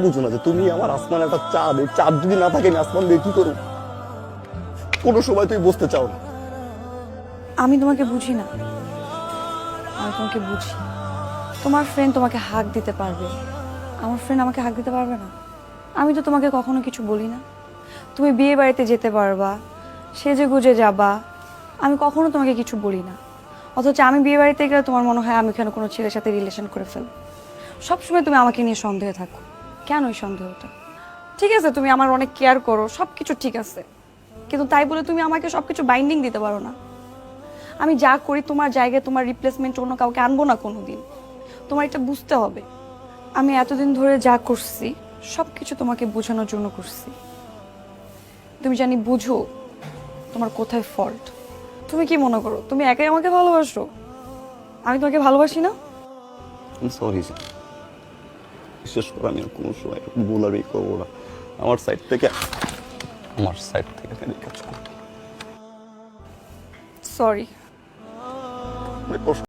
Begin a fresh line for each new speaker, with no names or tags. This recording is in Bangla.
বুঝো না যে তুমি আমার আসমান একটা চাঁদ, এই চাঁদ যদি না থাকে আমি আসমান দিয়ে কি করবো? কোনো সময় তুমি বুঝতে চাও না।
আমি তোমাকে বুঝি না, আমি তোমাকে বুঝি। তোমার ফ্রেন্ড তোমাকে হাক দিতে পারবে, আমার ফ্রেন্ড আমাকে হাক দিতে পারবে না? আমি তো তোমাকে কখনো কিছু বলি না। তুমি বিয়ে বাড়িতে যেতে পারবা, সেজে গুজে যাবা, আমি কখনো তোমাকে কিছু বলি না। অথচ আমি বিয়ে বাড়িতে গেলে তোমার মনে হয় আমি এখানে কোনো ছেলের সাথে রিলেশন করে ফেলবো। সবসময় তুমি আমাকে নিয়ে সন্দেহে থাকো। কেন এই সন্দেহটা? ঠিক আছে, তুমি আমার অনেক কেয়ার করো, সব কিছু ঠিক আছে, কিন্তু তাই বলে তুমি আমাকে সব কিছু বাইন্ডিং দিতে পারো না। আমি যা করি তোমার জায়গায় তোমার রিপ্লেসমেন্ট অন্য কাউকে আনবো না কোনোদিন। তোমার এটা বুঝতে হবে। আমি এতদিন ধরে যা করছি সব কিছু তোমাকে বোঝানোর জন্য করছি। তুমি জানি বুঝো তোমার কোথায় ফল্ট। তুমি কি মনে করো তুমি একাই আমাকে ভালোবাসো? আমি তোমাকে ভালোবাসি না?
সরি, বিশেষ করে আমি আর কোনো সময় ভুল আর করবো না। আমার সাইড থেকে কাজ করতে
সরি।